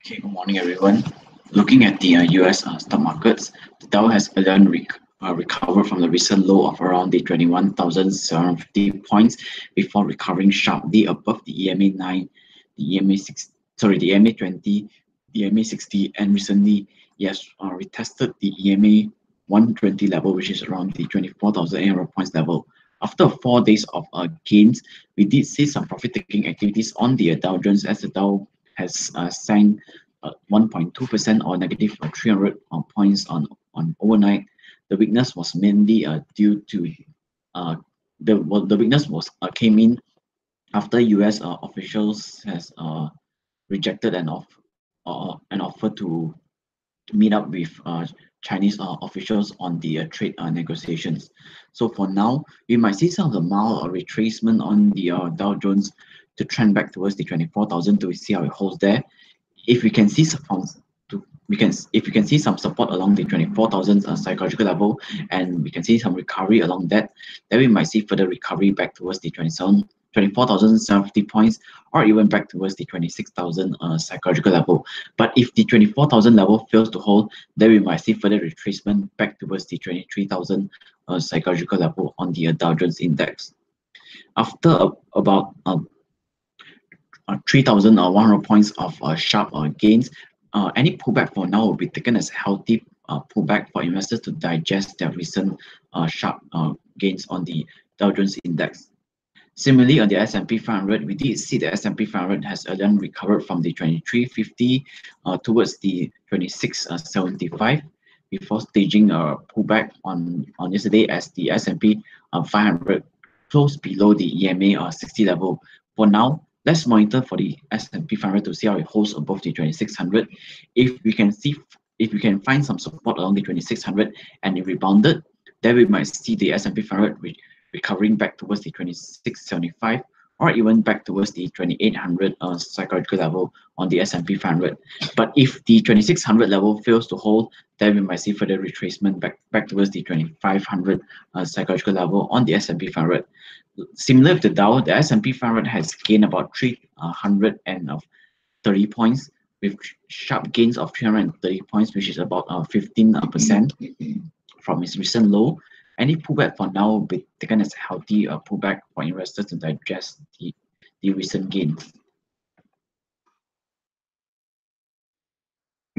Okay, good morning, everyone. Looking at the US stock markets, the Dow has again recovered from the recent low of around the 21,750 points before recovering sharply above the EMA 9, the EMA 6, sorry, the EMA 20, the EMA 60, and recently, yes, retested the EMA 120 level, which is around the 24,800 points level. After 4 days of gains, we did see some profit-taking activities on the Dow Jones as the Dow has sank 1.2% or negative 300 points on overnight. The weakness was mainly due to the weakness was came in after U.S. Officials has rejected an offer to meet up with Chinese officials on the trade negotiations. So for now, we might see some of the mild retracement on the Dow Jones to trend back towards the 24,000 to see how it holds there. If we can see if we can see some support along the 24,000 psychological level, and we can see some recovery along that, then we might see further recovery back towards the 24,750 points, or even back towards the 26,000 psychological level. But if the 24,000 level fails to hold, then we might see further retracement back towards the 23,000 psychological level on the Dow Jones index. After about 3,100 points of sharp gains, any pullback for now will be taken as a healthy pullback for investors to digest their recent sharp gains on the Dow Jones index. Similarly, on the S&P 500, we did see the S&P 500 has again recovered from the 2350 towards the 2675 before staging a pullback on yesterday as the S&P 500 closed below the EMA 60 level. For now, let's monitor for the S&P 500 to see how it holds above the 2600. If we can find some support along the 2600 and it rebounded, then we might see the S&P 500 recovering back towards the 2675 or even back towards the 2800 psychological level on the S&P 500. But if the 2600 level fails to hold, then we might see further retracement back towards the 2500 psychological level on the S&P 500. Similar to the Dow, the S&P 500 has gained about 330 points with sharp gains of 330 points, which is about 15% from its recent low. Any pullback for now will be taken as a healthy pullback for investors to digest the recent gains.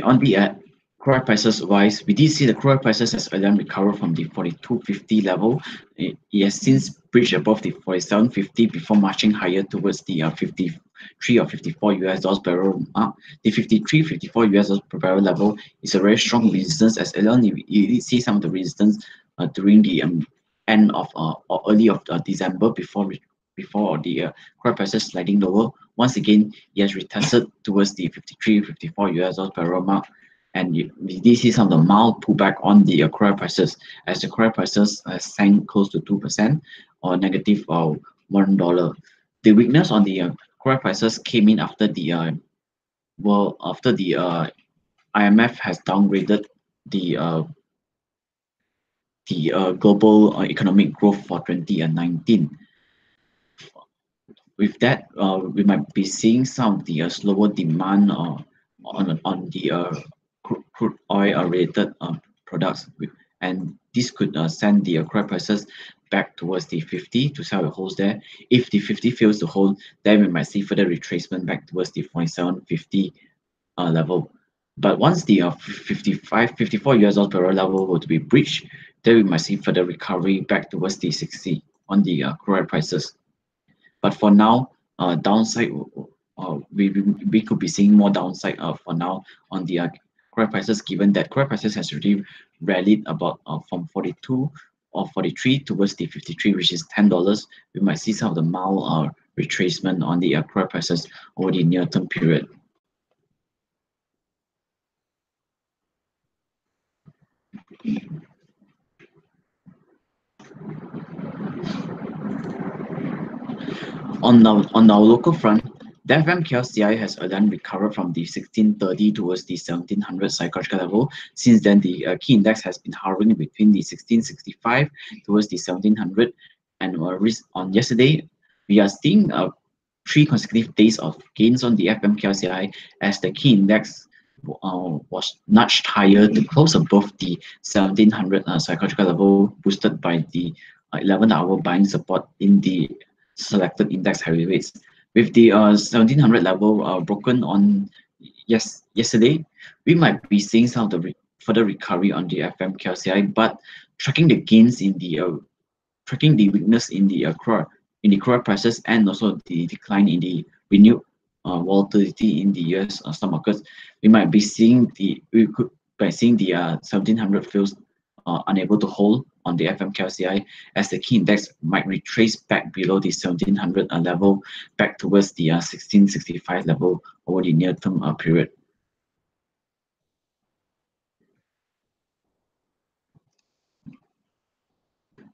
On the crude oil prices wise, we did see the crude oil prices has again recovered from the 42.50 level. It has since breached above the 47.50 before marching higher towards the 53 or 54 US dollars per barrel. The 53-54 US dollars per barrel level is a very strong resistance, as earlier you did see some of the resistance during the end of or early of December before the crude prices sliding lower. Once again, it has retested towards the 53-54 US dollars per barrel mark, and we did see some of the mild pullback on the crude prices as the crude prices sank close to 2% or negative $1. The weakness on the crude prices came in after the IMF has downgraded the global economic growth for 2019. With that, we might be seeing some of the slower demand on the crude oil related products, and this could send the crude prices back towards the 50 to see how it holds there. If the 50 fails to hold, then we might see further retracement back towards the 47.50 level. But once the 54 US dollars per barrel level were to be breached, then we might see further recovery back towards the 60 on the crude oil prices. But for now, downside, we could be seeing more downside for now on the crude prices, given that crude prices has already rallied about from 42 or 43 towards the 53, which is $10. We might see some of the mild retracement on the crude prices over the near-term period. On our local front, the FMKLCI has again recovered from the 1630 towards the 1700 psychological level. Since then, the key index has been hovering between the 1665 towards the 1700. And on yesterday, we are seeing 3 consecutive days of gains on the FMKLCI as the key index was nudged higher to close above the 1700 psychological level, boosted by the 11-hour buying support in the selected index heavyweights. With the 1700 level broken on yesterday, we might be seeing some of the further recovery on the FMKLCI, but tracking the gains in the tracking the weakness in the crude prices and also the decline in the renewed volatility in the US stock markets, we could by seeing the 1700 fields unable to hold on the FMKLCI as the key index might retrace back below the 1700 level back towards the 1665 level over the near term period.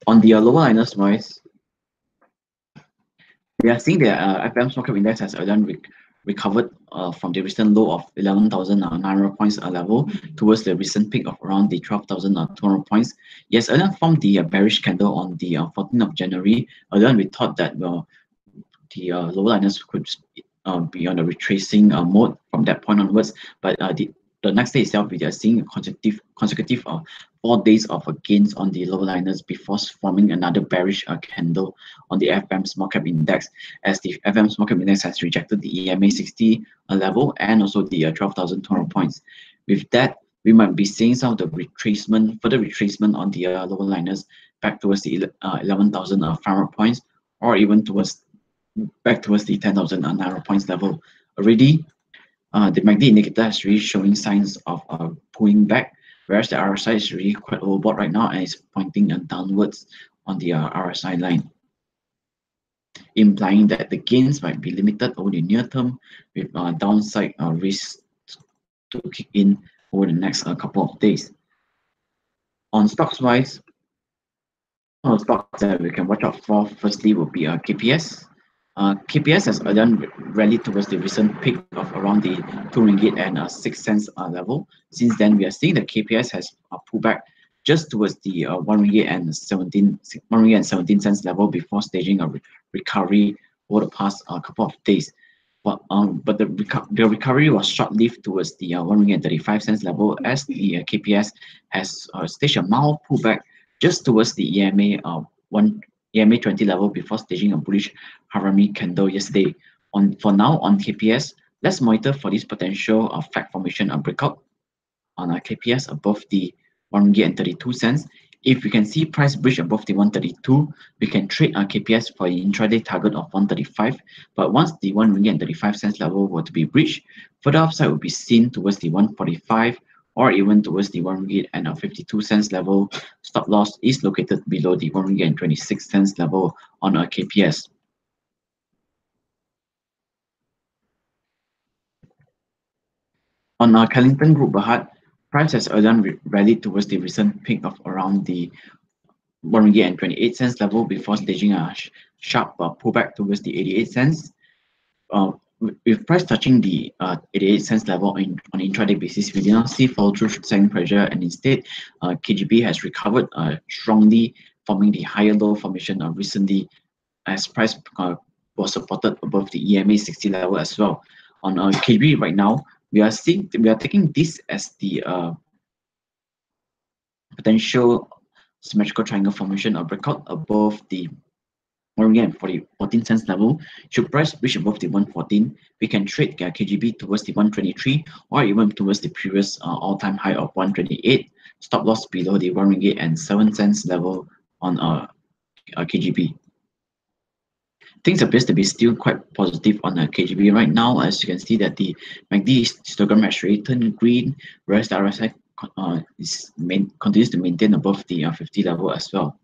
On the lower liners wise, we are seeing the FM small cap index has again recovered from the recent low of 11,900 points level towards the recent peak of around the 12,200 points. Yes, earlier formed the bearish candle on the 14th of January. Earlier we thought that the lower liners could be on a retracing mode from that point onwards, but the next day itself, we are seeing a consecutive 4 days of gains on the lower liners before forming another bearish candle on the FM small cap index, as the FM small cap index has rejected the EMA 60 level and also the 12,200 points. With that, we might be seeing some of the further retracement on the lower liners back towards the 11,500 points, or even back towards the 10,900 points level. Already, the MACD indicator is really showing signs of pulling back, whereas the RSI is really quite overbought right now and is pointing downwards on the RSI line, implying that the gains might be limited over the near term, with downside risks to kick in over the next couple of days. On stocks wise, stocks that we can watch out for firstly will be KPS. KPS has again rallied towards the recent peak of around the 2 ringgit and 6 cents level. Since then, we are seeing the KPS has pulled back just towards the 1 ringgit and 17 cents level before staging a recovery over the past couple of days. But the recovery was short-lived towards the 1 ringgit and 35 cents level, as the KPS has staged a mild pullback just towards the EMA 20 level before staging a bullish Harami candle yesterday. For now on KPS, let's monitor for this potential flag formation breakout on our KPS above the 1 ringgit and 32 cents. If we can see price breach above the 132, we can trade our KPS for an intraday target of 135. But once the 1 ringgit and 35 cents level were to be breached, further upside will be seen towards the 145 or even towards the 1 ringgit and 52 cents level. Stop loss is located below the 1 ringgit and 26 cents level on our KPS. On our Kellington Group Berhad, price has again rallied towards the recent peak of around the 1 ringgit and 28 cents level before staging a sharp pullback towards the 88 cents. With price touching the 88 cents level on intraday basis, we did not see follow-through selling pressure, and instead, KGB has recovered strongly, forming the higher low formation recently, as price was supported above the EMA 60 level as well. On KGB right now, we are taking this as the potential symmetrical triangle formation or breakout above the 1 ringgit and 14 cents level. Should price reach above the 114, we can trade KGB towards the 123 or even towards the previous all-time high of 128. Stop loss below the 1 ringgit and 7 cents level on KGB. Things appears to be still quite positive on KGB right now, as you can see that the MACD histogram has really turned green, whereas the RSI continues to maintain above the 50 level as well.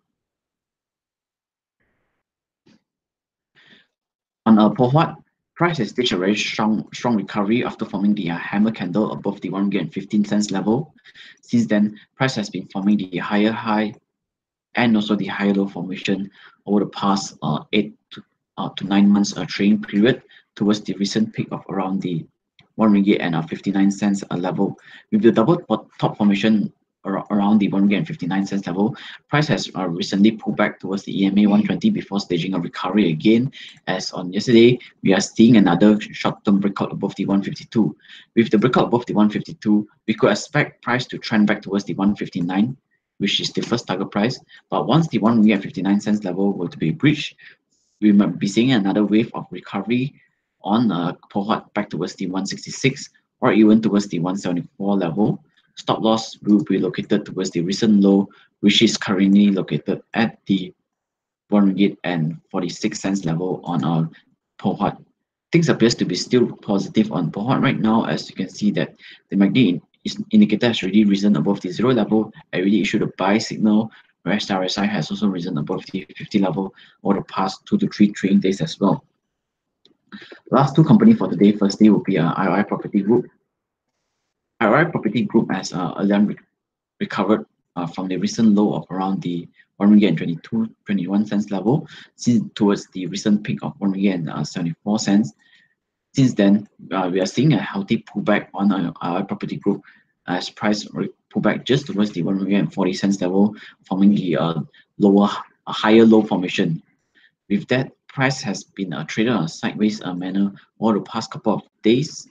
On Pohwat, price has staged a very strong recovery after forming the hammer candle above the 1 ringgit and 15 cents level. Since then, price has been forming the higher high and also the higher low formation over the past 8 to 9 months trading period towards the recent peak of around the 1 ringgit and 59 cents level. With the double top formation around the 1.59 level. Price has recently pulled back towards the EMA 120 before staging a recovery again. As on yesterday, we are seeing another short-term breakout above the 152. With the breakout above the 152, we could expect price to trend back towards the 159, which is the first target price. But once the 1.59 level were to be breached, we might be seeing another wave of recovery on cohort back towards the 166 or even towards the 174 level. Stop loss will be located towards the recent low, which is currently located at the 1 ringgit and 46 cents level on our cohort. Things appears to be still positive on cohort right now, as you can see that the MACD indicator has already risen above the 0 level, already issued a buy signal, whereas the RSI has also risen above the 50 level over the past 2 to 3 trading days as well. Last two company for today, firstly will be IOI Property Group. IOI Property Group has earlier recovered from the recent low of around the 1.21 level towards the recent peak of 1.74. Since then, we are seeing a healthy pullback on our property group as price pullback just towards the 1.40 level, forming the higher low formation. With that, price has been traded on a sideways manner over the past couple of days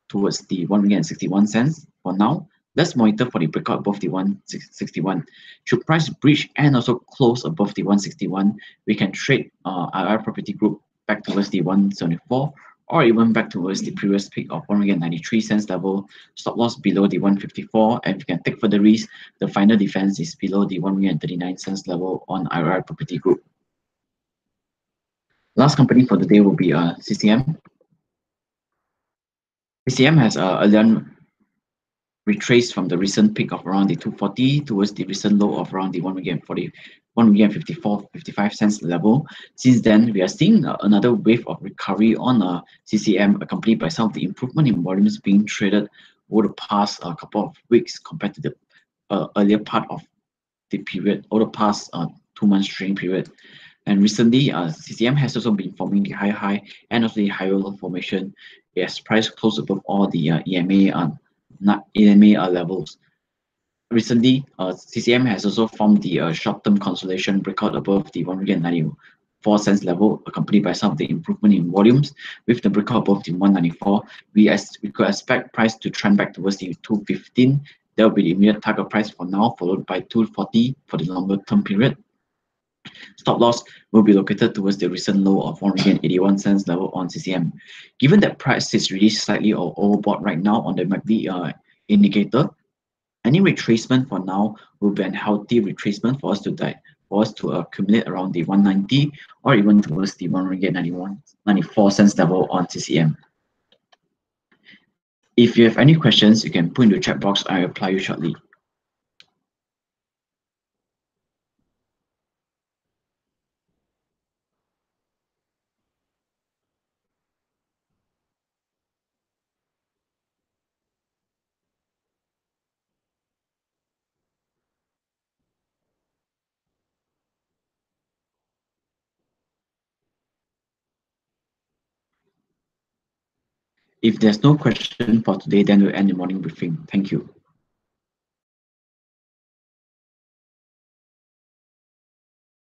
towards the 1.61. For now, let's monitor for the breakout above the 161. Should price breach and also close above the 161, we can trade our property group back towards the 174 or even back towards the previous peak of 1.93 level. Stop loss below the 154, and if you can take further risk, the final defense is below the 1.39 level on IRR Property Group. Last company for the day will be CCM. CCM has earlier retraced from the recent peak of around the 240 towards the recent low of around the 1.54-55 cents level. Since then, we are seeing another wave of recovery on CCM, accompanied by some of the improvement in volumes being traded over the past couple of weeks compared to the earlier part of the period, over the past 2 months trading period. And recently, CCM has also been forming the high and also the higher low formation. Yes, price close above all the EMA levels. Recently, CCM has also formed the short-term consolidation breakout above the 1.94 level, accompanied by some of the improvement in volumes. With the breakout above the 194, we could expect price to trend back towards the 215. That will be the immediate target price for now, followed by 240 for the longer term period. Stop loss will be located towards the recent low of 1.81 level on CCM. Given that price is really slightly overbought right now on the MACD indicator, any retracement for now will be a healthy retracement for us to accumulate around the 190 or even towards the 1.94 level on CCM. If you have any questions, you can put in the chat box. I will reply you shortly. If there's no question for today, then we'll end the morning briefing. Thank you.